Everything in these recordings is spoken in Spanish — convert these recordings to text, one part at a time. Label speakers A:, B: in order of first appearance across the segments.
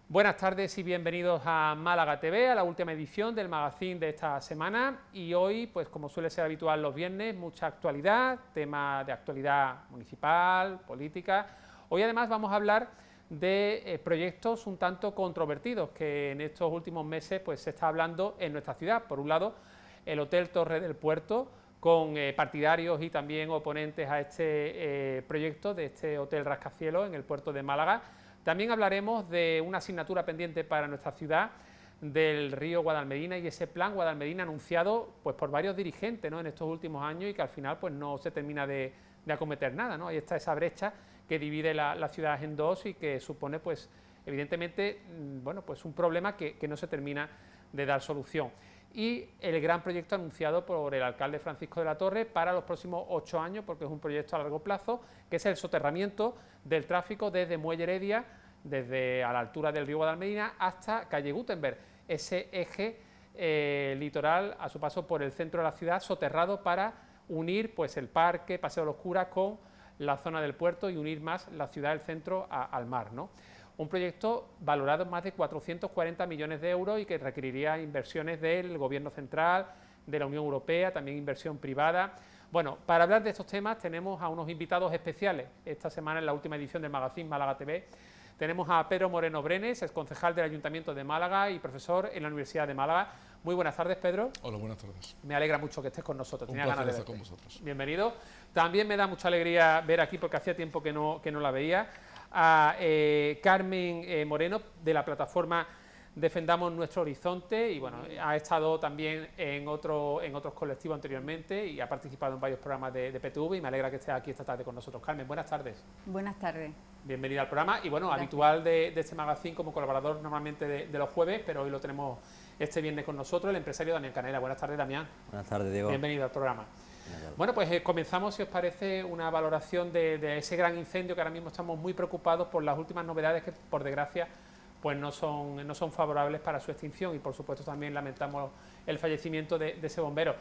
A: Buenas tardes y bienvenidos a Málaga TV, a la última edición del magazine de esta semana. Y hoy, pues como suele ser habitual los viernes, mucha actualidad, tema de actualidad municipal, política. Hoy además vamos a hablar de proyectos un tanto controvertidos que en estos últimos meses pues se está hablando en nuestra ciudad. Por un lado, el Hotel Torre del Puerto, con partidarios y también oponentes a este proyecto de este Hotel Rascacielos en el puerto de Málaga. También hablaremos de una asignatura pendiente para nuestra ciudad, del río Guadalmedina y ese plan Guadalmedina anunciado pues por varios dirigentes, ¿no?, en estos últimos años y que al final pues no se termina de acometer nada, ¿no? Ahí está esa brecha que divide la ciudad en dos y que supone pues evidentemente bueno, pues un problema que no se termina de dar solución. Y el gran proyecto anunciado por el alcalde Francisco de la Torre para los próximos 8 años, porque es un proyecto a largo plazo, que es el soterramiento del tráfico desde Muelle Heredia, desde a la altura del río Guadalmedina hasta calle Gutenberg, ese eje litoral a su paso por el centro de la ciudad, soterrado para unir pues el parque, Paseo de los Curas con la zona del puerto y unir más la ciudad del centro al mar, ¿no? Un proyecto valorado en más de 440 millones de euros y que requeriría inversiones del Gobierno central, de la Unión Europea, también inversión privada. Bueno, para hablar de estos temas tenemos a unos invitados especiales esta semana en la última edición del magazine Málaga TV. Tenemos a Pedro Moreno Brenes, ex concejal del Ayuntamiento de Málaga y profesor en la Universidad de Málaga. Muy buenas tardes, Pedro.
B: Hola, buenas tardes.
A: Me alegra mucho que estés con nosotros.
B: Un placer estar con vosotros.
A: Bienvenido. También me da mucha alegría ver aquí, porque hacía tiempo que no la veía, a Carmen Moreno, de la plataforma Defendamos Nuestro Horizonte, y bueno, ha estado también en otros colectivos anteriormente y ha participado en varios programas de PTV, y me alegra que esté aquí esta tarde con nosotros. Carmen, buenas tardes.
C: Buenas tardes.
A: Bienvenida al programa y bueno,
C: Gracias.
A: Habitual de este magazine como colaborador normalmente de los jueves, pero hoy lo tenemos este viernes con nosotros, el empresario Damián Canela. Buenas tardes, Damián.
D: Buenas tardes, Diego.
A: Bienvenido al programa. Bueno, pues comenzamos, si os parece, una valoración de ese gran incendio, que ahora mismo estamos muy preocupados por las últimas novedades que, por desgracia, pues no son favorables para su extinción, y por supuesto también lamentamos el fallecimiento de ese bombero.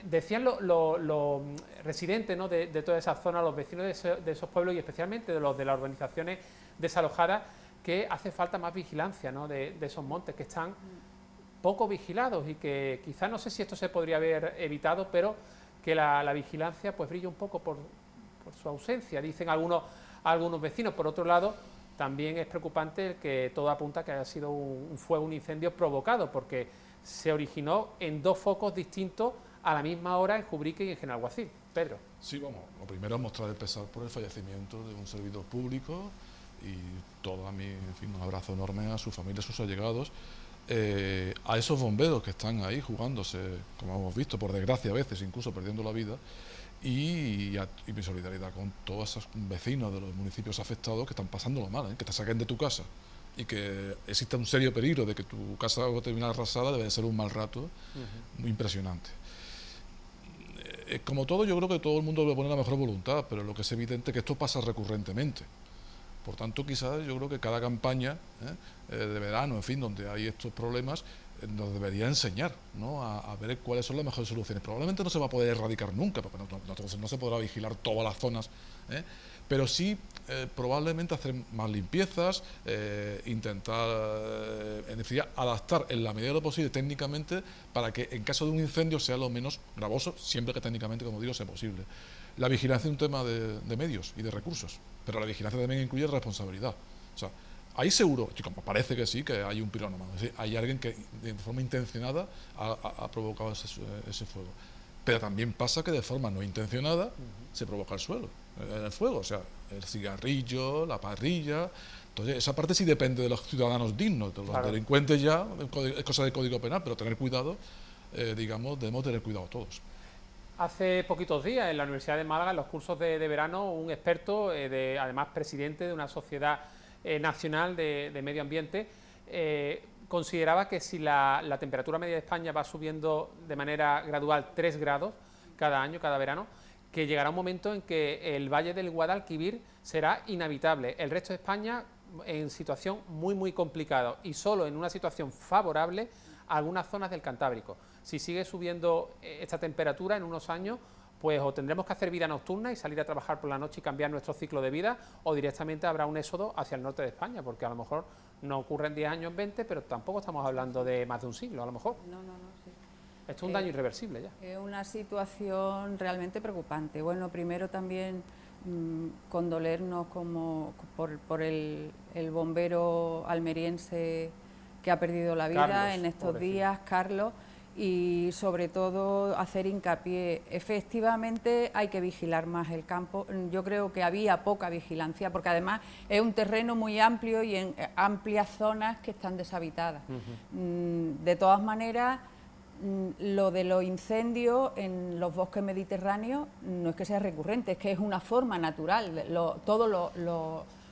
A: Decían los residentes, ¿no?, de toda esa zona, los vecinos de esos pueblos y especialmente de los de las urbanizaciones desalojadas, que hace falta más vigilancia, ¿no?, de esos montes que están poco vigilados y que quizás, no sé si esto se podría haber evitado, pero que la vigilancia pues brilla un poco por su ausencia, dicen algunos vecinos. Por otro lado, también es preocupante el que todo apunta que haya sido un incendio provocado, porque se originó en dos focos distintos a la misma hora en Jubrique y en Genalguacil. Pedro.
B: Sí, vamos, lo primero es mostrar el pesar por el fallecimiento de un servidor público y todo a mí, en fin, un abrazo enorme a su familia, a sus allegados, a esos bomberos que están ahí jugándose, como hemos visto, por desgracia a veces, incluso perdiendo la vida, y mi solidaridad con todos esos vecinos de los municipios afectados que están pasándolo mal, que te saquen de tu casa y que exista un serio peligro de que tu casa va a terminar arrasada, debe de ser un mal rato muy impresionante. Como todo, yo creo que todo el mundo debe poner la mejor voluntad, pero lo que es evidente es que esto pasa recurrentemente. Por tanto, quizás yo creo que cada campaña de verano, en fin, donde hay estos problemas, nos debería enseñar, ¿no?, a ver cuáles son las mejores soluciones. Probablemente no se va a poder erradicar nunca, porque no se podrá vigilar todas las zonas, pero sí probablemente hacer más limpiezas, intentar en definitiva, adaptar en la medida de lo posible técnicamente para que en caso de un incendio sea lo menos gravoso, siempre que técnicamente, como digo, sea posible. La vigilancia es un tema de medios y de recursos, pero la vigilancia también incluye responsabilidad. O sea, ahí seguro, como parece que sí, que hay un pirómano, es decir, hay alguien que de forma intencionada ha provocado ese fuego. Pero también pasa que de forma no intencionada se provoca el fuego, o sea, el cigarrillo, la parrilla. Entonces, esa parte sí depende de los ciudadanos dignos, de los delincuentes ya, es cosa del Código Penal, pero tener cuidado, digamos, debemos tener cuidado todos.
A: Hace poquitos días en la Universidad de Málaga, en los cursos de verano, un experto, además presidente de una sociedad nacional de medio ambiente, consideraba que si la temperatura media de España va subiendo de manera gradual 3 grados cada año, cada verano, que llegará un momento en que el valle del Guadalquivir será inhabitable. El resto de España en situación muy complicada, y solo en una situación favorable algunas zonas del Cantábrico. Si sigue subiendo esta temperatura en unos años, pues o tendremos que hacer vida nocturna y salir a trabajar por la noche y cambiar nuestro ciclo de vida, o directamente habrá un éxodo hacia el norte de España, porque a lo mejor no ocurre en 10 años, 20, pero tampoco estamos hablando de más de un siglo, a lo mejor.
C: No, sí.
A: Esto es un daño irreversible ya.
C: Es una situación realmente preocupante. Bueno, primero también condolernos por el bombero almeriense que ha perdido la vida
A: Carlos,
C: en estos
A: pobrecito.
C: días, Carlos, y sobre todo hacer hincapié. Efectivamente hay que vigilar más el campo. Yo creo que había poca vigilancia, porque además es un terreno muy amplio y en amplias zonas que están deshabitadas. De todas maneras, lo de los incendios en los bosques mediterráneos no es que sea recurrente, es que es una forma natural. Todos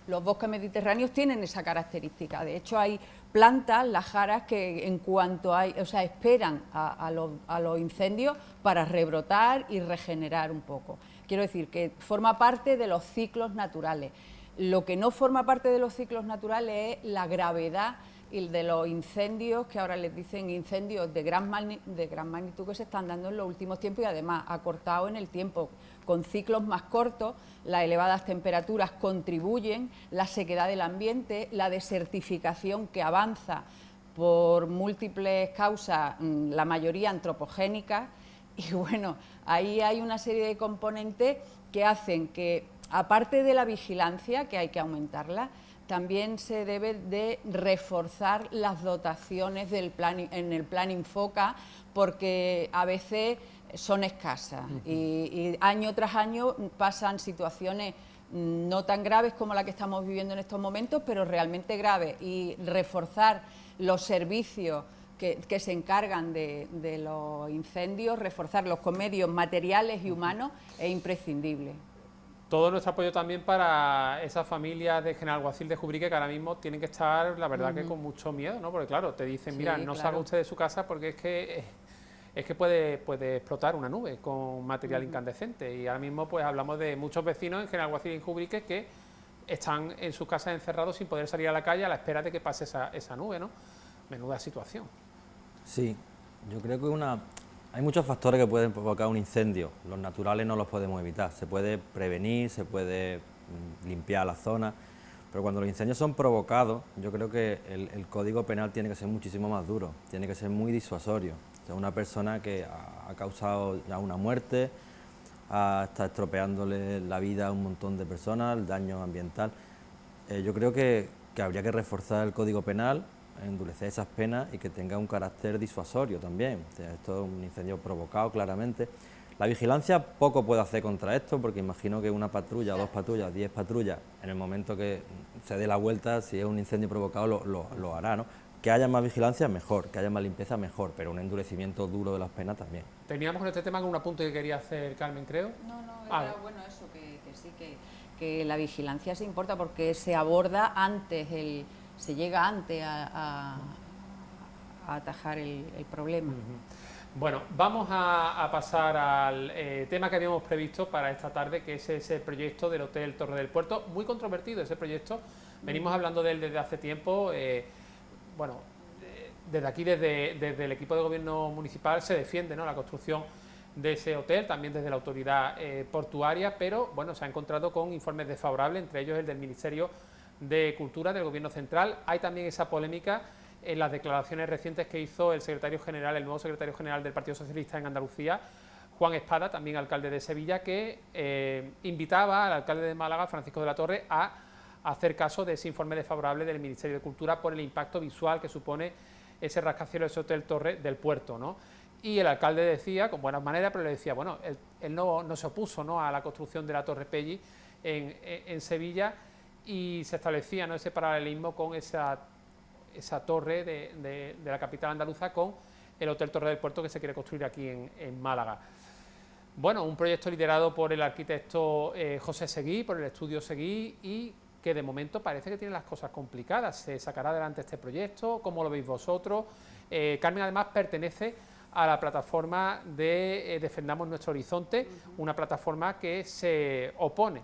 C: los bosques mediterráneos tienen esa característica. De hecho, hay plantas, las jaras, que en cuanto hay, o sea, esperan a los incendios para rebrotar y regenerar un poco. Quiero decir que forma parte de los ciclos naturales. Lo que no forma parte de los ciclos naturales es la gravedad y de los incendios, que ahora les dicen incendios de gran magnitud que se están dando en los últimos tiempos, y además acortado en el tiempo, con ciclos más cortos. Las elevadas temperaturas contribuyen, la sequedad del ambiente, la desertificación que avanza por múltiples causas, la mayoría antropogénicas, y bueno, ahí hay una serie de componentes que hacen que, aparte de la vigilancia, que hay que aumentarla, también se debe de reforzar las dotaciones en el plan Infoca, porque a veces son escasas y año tras año pasan situaciones no tan graves como la que estamos viviendo en estos momentos, pero realmente graves, y reforzar los servicios que se encargan de los incendios, reforzarlos con medios materiales y humanos, es imprescindible.
A: Todo nuestro apoyo también para esas familias de Genalguacil de Jubrique que ahora mismo tienen que estar, la verdad, que con mucho miedo, ¿no? Porque claro, te dicen, mira, no salga usted de su casa porque es que puede explotar una nube con material incandescente. Y ahora mismo pues hablamos de muchos vecinos en Genalguacil y en Jubrique que están en sus casas encerrados sin poder salir a la calle a la espera de que pase esa nube, ¿no? Menuda situación.
D: Sí, yo creo que hay muchos factores que pueden provocar un incendio. Los naturales no los podemos evitar. Se puede prevenir, se puede limpiar la zona, pero cuando los incendios son provocados, yo creo que el Código Penal tiene que ser muchísimo más duro, tiene que ser muy disuasorio. O sea, una persona que ha causado ya una muerte, está estropeándole la vida a un montón de personas, el daño ambiental. Yo creo que habría que reforzar el Código Penal, endurecer esas penas y que tenga un carácter disuasorio también. O sea, esto es un incendio provocado claramente. La vigilancia poco puede hacer contra esto, porque imagino que una patrulla, 2 patrullas, 10 patrullas, en el momento que se dé la vuelta, si es un incendio provocado, lo hará, ¿no? Que haya más vigilancia, mejor, que haya más limpieza, mejor, pero un endurecimiento duro de las penas también.
A: Teníamos con este tema un apunte que quería hacer Carmen, creo.
C: No, era bueno eso, que sí, que la vigilancia se importa, porque se aborda antes, se llega antes a atajar el problema.
A: Bueno, vamos a pasar al tema que habíamos previsto para esta tarde, que es ese proyecto del Hotel Torre del Puerto. Muy controvertido ese proyecto, venimos hablando de él desde hace tiempo. Bueno, desde aquí, desde el equipo de gobierno municipal, se defiende, ¿no?, la construcción de ese hotel, también desde la autoridad portuaria, pero bueno, se ha encontrado con informes desfavorables, entre ellos el del Ministerio de Cultura del Gobierno Central. Hay también esa polémica en las declaraciones recientes que hizo el nuevo secretario general del Partido Socialista en Andalucía, Juan Espada, también alcalde de Sevilla, que invitaba al alcalde de Málaga, Francisco de la Torre, a hacer caso de ese informe desfavorable del Ministerio de Cultura por el impacto visual que supone ese rascacielos, ese Hotel Torre del Puerto, ¿no? Y el alcalde decía, con buenas maneras, pero le decía, bueno, él no se opuso, ¿no?, a la construcción de la Torre Pelli en Sevilla, y se establecía, ¿no?, ese paralelismo con esa torre de la capital andaluza con el Hotel Torre del Puerto que se quiere construir aquí en Málaga. Bueno, un proyecto liderado por el arquitecto José Seguí, por el estudio Seguí, y que de momento parece que tiene las cosas complicadas. ¿Se sacará adelante este proyecto? ¿Cómo lo veis vosotros? Carmen además pertenece a la plataforma de Defendamos Nuestro Horizonte, una plataforma que se opone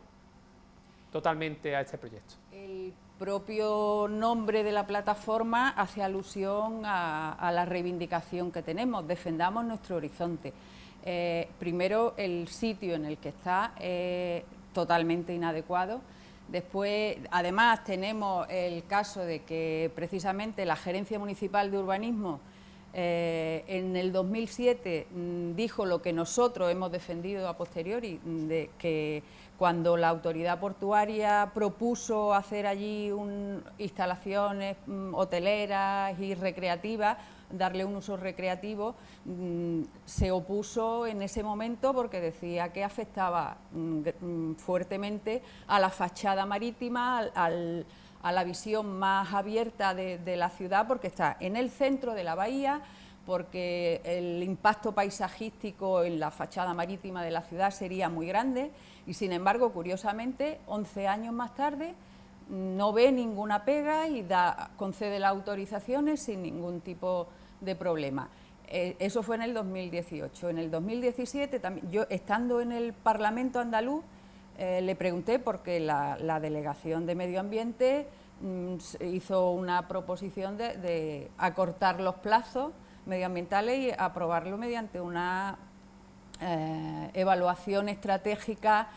A: totalmente a este proyecto.
C: El propio nombre de la plataforma hace alusión a la reivindicación que tenemos, Defendamos Nuestro Horizonte. Primero, el sitio en el que está es totalmente inadecuado. Después, además, tenemos el caso de que precisamente la Gerencia Municipal de Urbanismo en el 2007 dijo lo que nosotros hemos defendido a posteriori, de que cuando la autoridad portuaria propuso hacer allí instalaciones hoteleras y recreativas, darle un uso recreativo, se opuso en ese momento porque decía que afectaba fuertemente a la fachada marítima, a la visión más abierta de la ciudad, porque está en el centro de la bahía, porque el impacto paisajístico en la fachada marítima de la ciudad sería muy grande y, sin embargo, curiosamente, 11 años más tarde no ve ninguna pega y concede las autorizaciones sin ningún tipo de problema. Eso fue en el 2018. En el 2017, también, yo estando en el Parlamento andaluz, le pregunté porque la Delegación de Medio Ambiente hizo una proposición de acortar los plazos medioambientales y aprobarlo mediante una evaluación estratégica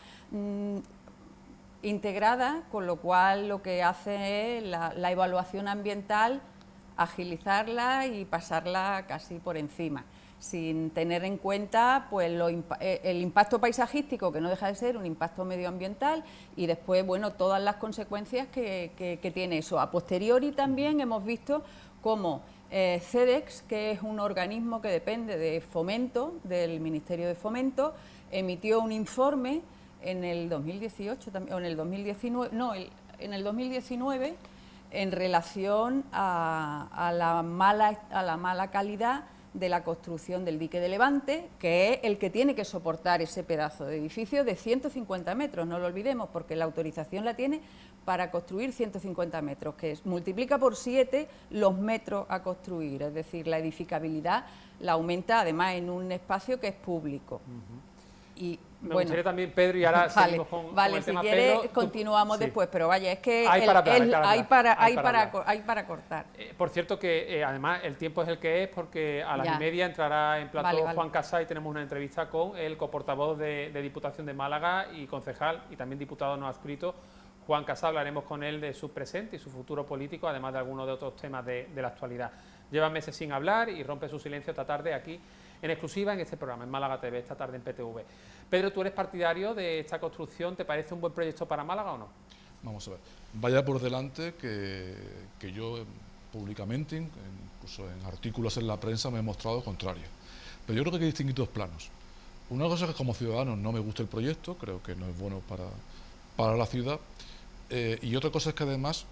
C: integrada, con lo cual lo que hace es la evaluación ambiental, agilizarla y pasarla casi por encima, sin tener en cuenta pues el impacto paisajístico, que no deja de ser un impacto medioambiental, y después, bueno, todas las consecuencias que tiene eso. A posteriori también hemos visto cómo CEDEX, que es un organismo que depende de Fomento, del Ministerio de Fomento, emitió un informe en el 2018 o en el 2019, no, en el 2019, en relación a la mala calidad de la construcción del dique de Levante, que es el que tiene que soportar ese pedazo de edificio de 150 metros, no lo olvidemos, porque la autorización la tiene para construir 150 metros, que multiplica por 7 los metros a construir, es decir, la edificabilidad la aumenta además en un espacio que es público. Y
A: me gustaría también, Pedro, y ahora seguimos con el tema.
C: Si quieres,
A: Pedro,
C: continuamos después, pero vaya, es que
A: hay
C: para cortar.
A: Por cierto que además el tiempo es el que es, porque a las 1:30 entrará en plató Juan Casá y tenemos una entrevista con el coportavoz de Diputación de Málaga y concejal y también diputado no adscrito, Juan Casá. Hablaremos con él de su presente y su futuro político, además de algunos de otros temas de la actualidad. Lleva meses sin hablar y rompe su silencio esta tarde aquí en exclusiva en este programa, en Málaga TV, esta tarde en PTV. Pedro, ¿tú eres partidario de esta construcción? ¿Te parece un buen proyecto para Málaga o no?
B: Vamos a ver. Vaya por delante que yo públicamente, incluso en artículos en la prensa, me he mostrado contrario. Pero yo creo que hay que distinguir dos planos. Una cosa es que como ciudadano no me gusta el proyecto, creo que no es bueno para la ciudad. Y otra cosa es que además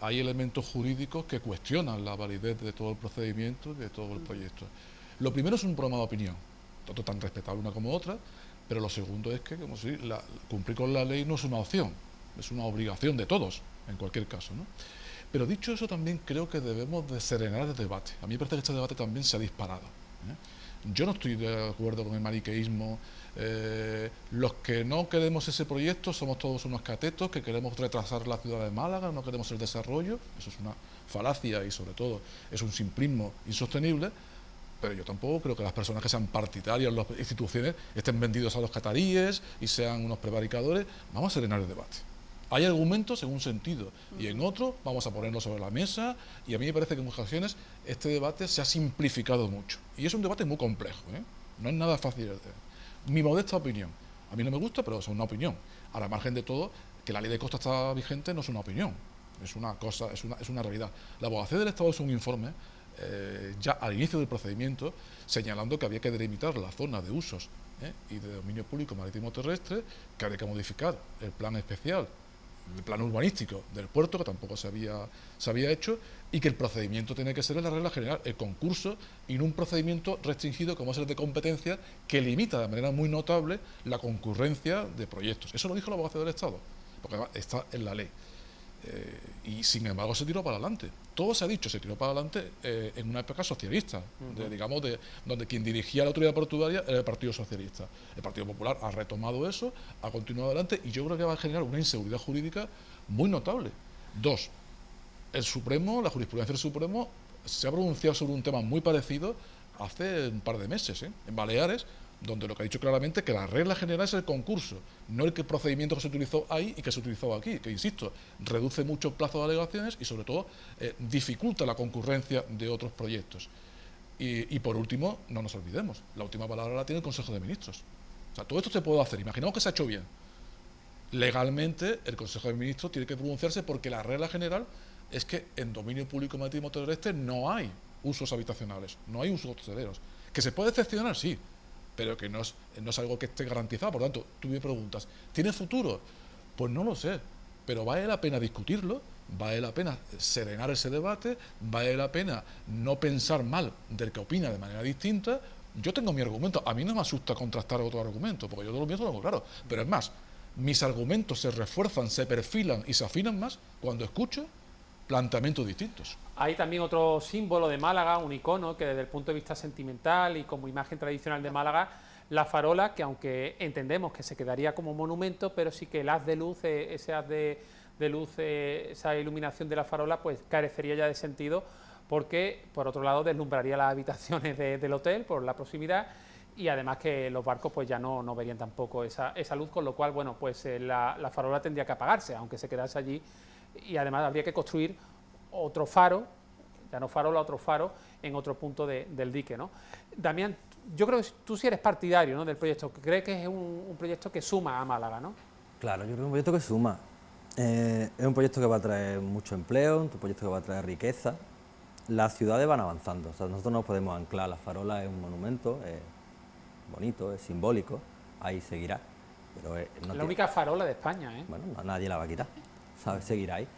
B: hay elementos jurídicos que cuestionan la validez de todo el procedimiento y de todo el proyecto. Lo primero es un problema de opinión, tanto tan respetable una como otra, pero lo segundo es que cumplir con la ley no es una opción, es una obligación de todos, en cualquier caso, ¿no? Pero dicho eso, también creo que debemos de serenar el debate. A mí me parece que este debate también se ha disparado, Yo no estoy de acuerdo con el maniqueísmo. Los que no queremos ese proyecto somos todos unos catetos que queremos retrasar la ciudad de Málaga, no queremos el desarrollo. Eso es una falacia y sobre todo es un simplismo insostenible. Pero yo tampoco creo que las personas que sean partidarias, las instituciones, estén vendidos a los cataríes y sean unos prevaricadores. Vamos a serenar el debate. Hay argumentos en un sentido y en otro vamos a ponerlo sobre la mesa, y a mí me parece que en muchas ocasiones este debate se ha simplificado mucho. Y es un debate muy complejo, no es nada fácil de hacer. Mi modesta opinión. A mí no me gusta, pero es una opinión. Ahora, al margen de todo, que la ley de costas está vigente no es una opinión, es una cosa, es una realidad. La Abogacía del Estado hizo un informe ya al inicio del procedimiento, señalando que había que delimitar la zona de usos y de dominio público marítimo terrestre, que había que modificar el plan especial, el plan urbanístico del puerto, que tampoco se había hecho, y que el procedimiento tiene que ser en la regla general, el concurso, y no un procedimiento restringido como es el de competencia, que limita de manera muy notable la concurrencia de proyectos. Eso lo dijo la Abogacía del Estado, porque está en la ley. Y sin embargo se tiró para adelante. Todo se ha dicho, se tiró para adelante en una época socialista, donde quien dirigía la autoridad portuaria era el Partido Socialista. El Partido Popular ha retomado eso, ha continuado adelante, y yo creo que va a generar una inseguridad jurídica muy notable. Dos, el Supremo, la jurisprudencia del Supremo se ha pronunciado sobre un tema muy parecido hace un par de meses, en Baleares, donde lo que ha dicho claramente es que la regla general es el concurso, no el procedimiento que se utilizó ahí y que se utilizó aquí, que insisto, reduce mucho el plazo de alegaciones y sobre todo dificulta la concurrencia de otros proyectos. Y por último, no nos olvidemos, la última palabra la tiene el Consejo de Ministros. O sea, todo esto se puede hacer, imaginamos que se ha hecho bien. Legalmente, el Consejo de Ministros tiene que pronunciarse porque la regla general es que en dominio público marítimo terrestre no hay usos habitacionales, no hay usos hosteleros. Que se puede excepcionar, sí, pero que no es algo que esté garantizado. Por lo tanto, tú me preguntas, ¿tiene futuro? Pues no lo sé, pero vale la pena discutirlo, vale la pena serenar ese debate, vale la pena no pensar mal del que opina de manera distinta. Yo tengo mi argumento, a mí no me asusta contrastar otro argumento, porque yo todo lo mío lo tengo claro, pero es más, mis argumentos se refuerzan, se perfilan y se afinan más cuando escucho planteamientos distintos.
A: Hay también otro símbolo de Málaga, un icono que desde el punto de vista sentimental y como imagen tradicional de Málaga, la farola, que aunque entendemos que se quedaría como monumento, pero sí que el haz de luz, ese haz de luz, esa iluminación de la farola, pues carecería ya de sentido, porque por otro lado deslumbraría las habitaciones del hotel por la proximidad, y además que los barcos pues ya no verían tampoco esa luz, con lo cual, bueno, pues la farola tendría que apagarse, aunque se quedase allí, y además habría que construir otro faro, ya no farola, otro faro en otro punto del dique, ¿no? Damián, yo creo que tú sí eres partidario, ¿no?, del proyecto, que crees que es un proyecto que suma a Málaga, ¿no?
D: Claro, yo creo que es un proyecto que suma. Es un proyecto que va a traer mucho empleo, un proyecto que va a traer riqueza. Las ciudades van avanzando, o sea, nosotros no podemos anclar, la farola es un monumento, es bonito, es simbólico, ahí seguirá. Pero
A: no la única farola de España, ¿eh?
D: Bueno, nadie la va a quitar, ¿sabes? Seguirá ahí.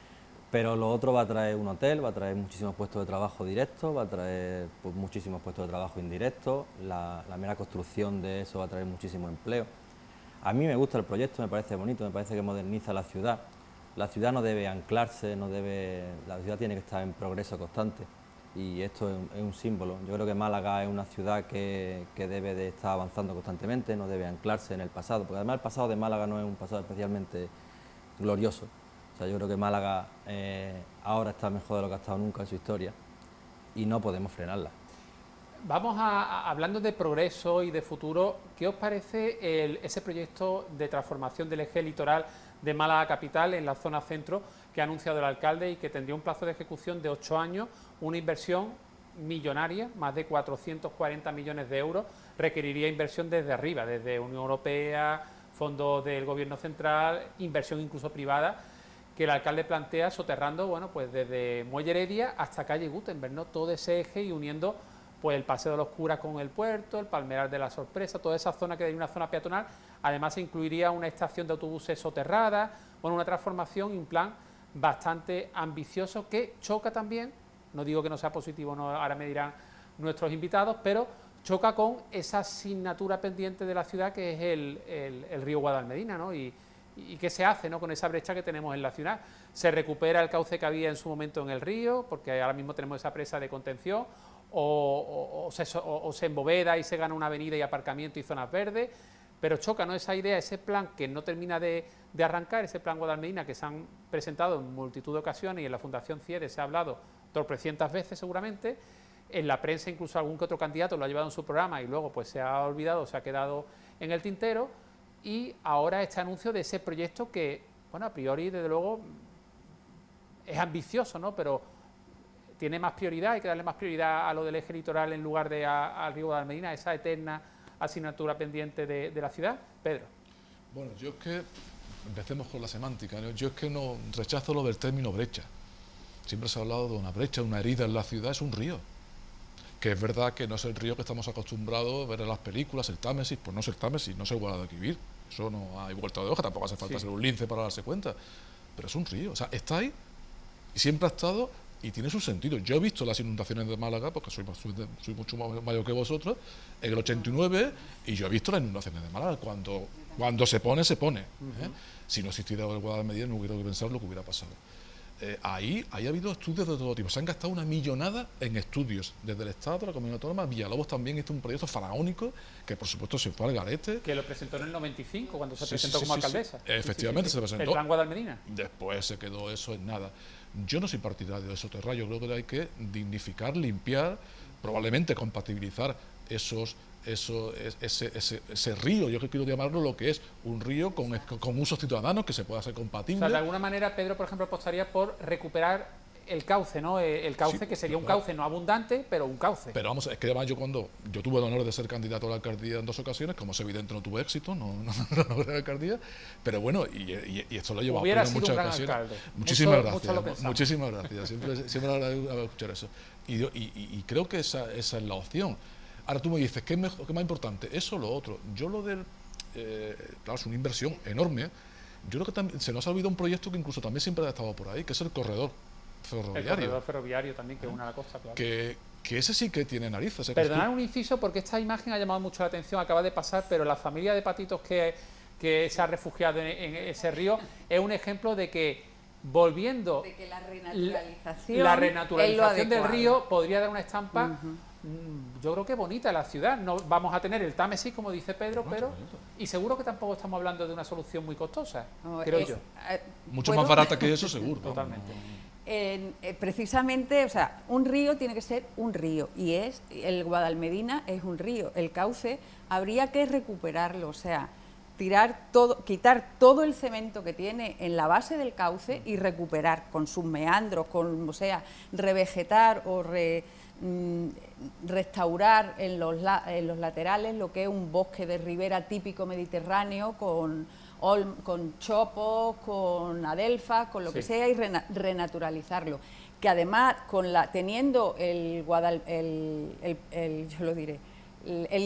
D: Pero lo otro va a traer un hotel, va a traer muchísimos puestos de trabajo directos, va a traer pues, muchísimos puestos de trabajo indirectos, la mera construcción de eso va a traer muchísimo empleo. A mí me gusta el proyecto, me parece bonito, me parece que moderniza la ciudad. La ciudad no debe anclarse, la ciudad tiene que estar en progreso constante y esto es un símbolo. Yo creo que Málaga es una ciudad que debe de estar avanzando constantemente, no debe anclarse en el pasado, porque además el pasado de Málaga no es un pasado especialmente glorioso. O sea, yo creo que Málaga ahora está mejor de lo que ha estado nunca en su historia y no podemos frenarla.
A: Vamos hablando de progreso y de futuro, ¿qué os parece ese proyecto de transformación del eje litoral de Málaga capital en la zona centro que ha anunciado el alcalde y que tendría un plazo de ejecución de 8 años, una inversión millonaria, más de 440 millones de euros, requeriría inversión desde arriba, desde Unión Europea, fondos del Gobierno central, inversión incluso privada, que el alcalde plantea soterrando, bueno, pues desde Muelle Heredia hasta calle Gutenberg, ¿no?, todo ese eje y uniendo pues el Paseo de los Curas con el puerto, el Palmeral de la Sorpresa, toda esa zona que hay una zona peatonal. Además se incluiría una estación de autobuses soterrada, bueno, una transformación y un plan bastante ambicioso que choca también, no digo que no sea positivo, no, ahora me dirán nuestros invitados, pero choca con esa asignatura pendiente de la ciudad que es el río Guadalmedina, ¿no? Y qué se hace, ¿no?, con esa brecha que tenemos en la ciudad. Se recupera el cauce que había en su momento en el río, porque ahora mismo tenemos esa presa de contención, o se emboveda y se gana una avenida y aparcamiento y zonas verdes, pero choca, ¿no?, esa idea, ese plan que no termina de arrancar, ese plan Guadalmedina que se han presentado en multitud de ocasiones y en la Fundación CIEDE se ha hablado tropecientas veces seguramente, en la prensa incluso algún que otro candidato lo ha llevado en su programa y luego pues se ha olvidado, se ha quedado en el tintero, y ahora este anuncio de ese proyecto que, bueno, a priori desde luego es ambicioso, ¿no?, pero tiene más prioridad, hay que darle más prioridad a lo del eje litoral en lugar de al río Guadalmedina, esa eterna asignatura pendiente de la ciudad. Pedro.
B: Bueno, yo es que, empecemos con la semántica, ¿no? Yo es que no rechazo lo del término brecha. Siempre se ha hablado de una brecha, una herida en la ciudad, es un río. Que es verdad que no es el río que estamos acostumbrados a ver en las películas, el Támesis, pues no es el Támesis, no es el Guadalquivir, eso no hay vuelta de hoja, tampoco hace falta ser un lince para darse cuenta, pero es un río, o sea, está ahí y siempre ha estado y tiene su sentido. Yo he visto las inundaciones de Málaga, porque soy mucho más mayor que vosotros, en el 89, y yo he visto las inundaciones de Málaga, cuando se pone, se pone. Si no existiera el Guadalmedina no hubiera que pensar lo que hubiera pasado. Ahí ha habido estudios de todo tipo, se han gastado una millonada en estudios, desde el Estado, la Comunidad Autónoma. Villalobos también hizo un proyecto faraónico, que por supuesto se fue al garete.
A: Que lo presentó en el 95, cuando se presentó como alcaldesa.
B: Efectivamente se presentó.
A: El plan Guadalmedina.
B: Después se quedó eso en nada. Yo no soy partidario de soterrar, yo creo que hay que dignificar, limpiar, probablemente compatibilizar ese río, yo quiero llamarlo lo que es un río con usos ciudadanos que se pueda hacer
A: O
B: compatible.
A: sea, de alguna manera, Pedro, por ejemplo, apostaría por recuperar el cauce, ¿no? El cauce,
B: Sí,
A: que sería un
B: claro.
A: cauce no abundante, pero un cauce.
B: Pero vamos, es que además yo tuve el honor de ser candidato a la alcaldía en 2 ocasiones, como es evidente no tuve éxito, no logré la alcaldía, pero bueno, y esto lo he llevado
A: Hubiera
B: en
A: sido
B: muchas
A: un gran
B: ocasiones.
A: alcalde.
B: Muchísimas
A: Mucho
B: gracias,
A: lo pensamos.
B: muchísimas gracias, siempre agradezco escuchar eso. Y creo que esa es la opción. Ahora tú me dices, ¿qué es más importante? Eso o lo otro. Yo lo del, claro, es una inversión enorme. Yo creo que también se nos ha olvidado un proyecto que incluso también siempre ha estado por ahí, que es el corredor
A: El
B: ferroviario.
A: corredor ferroviario también, que une a la costa, claro.
B: Que ese sí que tiene narices.
A: Perdonad un inciso, porque esta imagen ha llamado mucho la atención, acaba de pasar, pero la familia de patitos que se ha refugiado en ese río es un ejemplo de que, volviendo
C: De que la renaturalización,
A: la
C: es lo
A: renaturalización del
C: adecuado.
A: río podría dar una estampa, yo creo que bonita a la ciudad. No vamos a tener el Támesis, como dice Pedro, pero y seguro que tampoco estamos hablando de una solución muy costosa,
C: No,
A: creo
C: es-
A: yo.
B: Mucho
C: ¿puedo?
B: más barata que eso, seguro.
A: Totalmente.
C: Precisamente, o sea, un río tiene que ser un río y el Guadalmedina es un río. El cauce habría que recuperarlo, o sea, quitar todo el cemento que tiene en la base del cauce y recuperar con sus meandros, o sea, revegetar o restaurar en los laterales lo que es un bosque de ribera típico mediterráneo con chopos, con adelfas, con lo que
A: Sí.
C: sea, y renaturalizarlo. Que además, teniendo el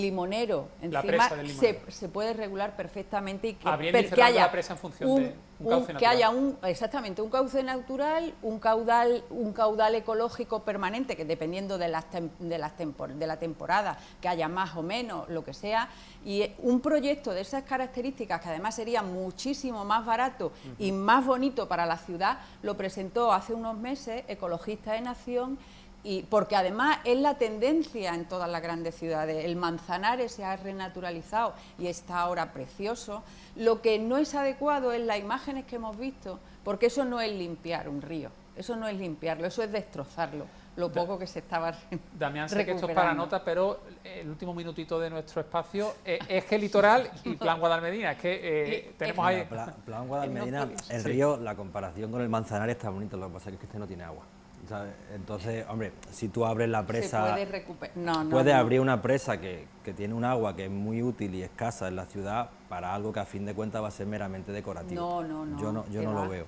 C: limonero
A: La
C: encima,
A: presa del limonero.
C: se puede regular perfectamente y
A: Abriendo y
C: que
A: cerrando
C: haya
A: la presa en función de un cauce
C: que haya
A: natural.
C: exactamente un cauce natural, un caudal ecológico permanente, que dependiendo de la temporada, que haya más o menos, lo que sea, y un proyecto de esas características, que además sería muchísimo más barato y más bonito para la ciudad, lo presentó hace unos meses Ecologistas en Acción. Y porque además es la tendencia en todas las grandes ciudades. El Manzanares se ha renaturalizado y está ahora precioso. Lo que no es adecuado es las imágenes que hemos visto, porque eso no es limpiar un río, eso no es limpiarlo, eso es destrozarlo, lo poco que se estaba
A: Damián, sé que esto es para
C: recuperando.
A: nota, pero el último minutito de nuestro espacio es que litoral y plan Guadalmedina, es que tenemos ahí...
D: Plan Guadalmedina, el
A: Sí.
D: río, la comparación con el Manzanares está bonito, lo que pasa es que este no tiene agua, ¿sabes? Entonces, hombre, si tú abres la presa,
C: Se puede recuperar. No,
D: puedes
C: no.
D: abrir una presa que tiene un agua que es muy útil y escasa en la ciudad para algo que a fin de cuentas va a ser meramente decorativo.
C: No,
D: Yo
C: ¿qué
D: no
C: va?
D: lo veo.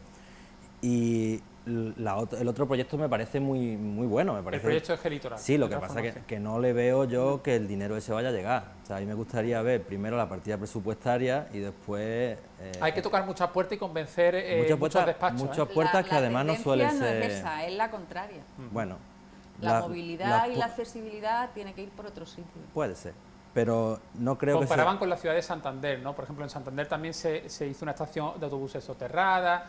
D: Y el otro proyecto me parece muy bueno. Me parece,
A: El proyecto es litoral.
D: Sí, lo
A: de
D: que pasa es
A: transformación.
D: que no le veo yo que el dinero ese vaya a llegar. O sea, a mí me gustaría ver primero la partida presupuestaria y después...
A: Hay que tocar muchas puertas y convencer
D: muchas
A: muchos
D: puertas-
A: despachos.
D: muchos- puertas que además no suelen
C: tendencia no
D: ser-
C: es esa, es la contraria.
D: Bueno,
C: La movilidad y la
D: pu-
C: accesibilidad tiene que ir por otro sitio.
D: Puede ser, pero no creo que
A: Comparaban
D: sea...
A: con la ciudad de Santander, ¿no? Por ejemplo, en Santander también se hizo una estación de autobuses soterrada.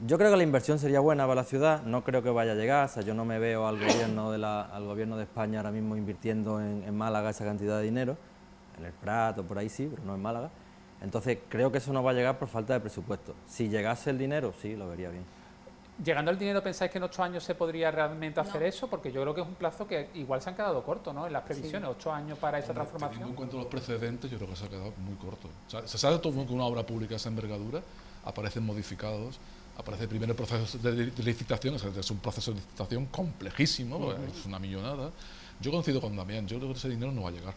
D: Yo creo que la inversión sería buena para la ciudad, no creo que vaya a llegar, o sea, yo no me veo al gobierno de España ahora mismo invirtiendo en Málaga esa cantidad de dinero, en el Prat o por ahí sí, pero no en Málaga. Entonces creo que eso no va a llegar por falta de presupuesto. Si llegase el dinero, sí, lo vería bien.
A: Llegando al dinero, ¿pensáis que en 8 años se podría realmente hacer
C: No.
A: eso? Porque yo creo que es un plazo que igual se han quedado cortos, ¿no? En las previsiones, 8 años para esa
B: Teniendo en
A: transformación.
B: cuenta los precedentes, yo creo que se ha quedado muy corto. O sea, se sabe todo que una obra pública de esa envergadura aparecen modificados, aparece primero el proceso de licitación, o sea, es un proceso de licitación complejísimo, porque es una millonada. Yo coincido con Damián, yo creo que ese dinero no va a llegar.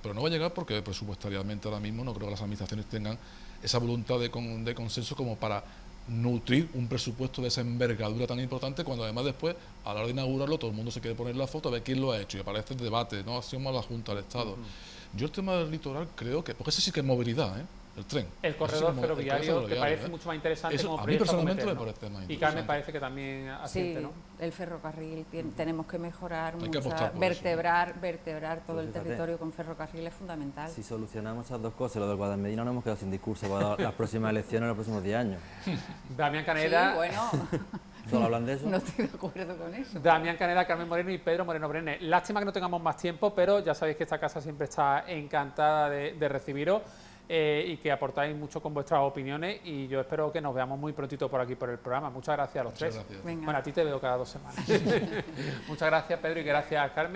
B: Pero no va a llegar porque presupuestariamente ahora mismo no creo que las administraciones tengan esa voluntad de consenso como para nutrir un presupuesto de esa envergadura tan importante, cuando además después, a la hora de inaugurarlo, todo el mundo se quiere poner la foto a ver quién lo ha hecho y aparece el debate, ¿no? Ha sido más la Junta del Estado. Yo el tema del litoral creo que, porque ese sí que es movilidad, ¿eh? El tren.
A: El corredor ferroviario te parece mucho más interesante
B: Eso,
A: como
B: a mí
A: proyecto
B: personalmente
A: acometer,
B: me
A: ¿no?
B: parece más
A: Y
B: interesante.
A: Carmen parece que también asiente,
C: Sí,
A: ¿no?
C: el ferrocarril, tenemos que mejorar
B: Hay que
C: mucho,
B: apostar por
C: vertebrar todo
D: Pues
C: el
D: fíjate.
C: territorio con ferrocarril es fundamental.
D: Si solucionamos esas dos cosas, lo del Guadalmedina, no hemos quedado sin discurso para las próximas elecciones, los próximos 10 años.
A: Damián
C: Sí,
A: Caneda,
C: bueno,
D: ¿Solo hablan de eso?
C: no estoy de acuerdo con eso.
A: Damián Caneda, Carmen Moreno y Pedro Moreno Brenes. Lástima que no tengamos más tiempo, pero ya sabéis que esta casa siempre está encantada de recibiros y que aportáis mucho con vuestras opiniones, y yo espero que nos veamos muy prontito por aquí por el programa. Muchas gracias a los
B: Muchas
A: tres.
B: gracias.
C: Venga.
A: Bueno, a ti te veo cada 2 semanas. Muchas gracias, Pedro, y gracias, Carmen.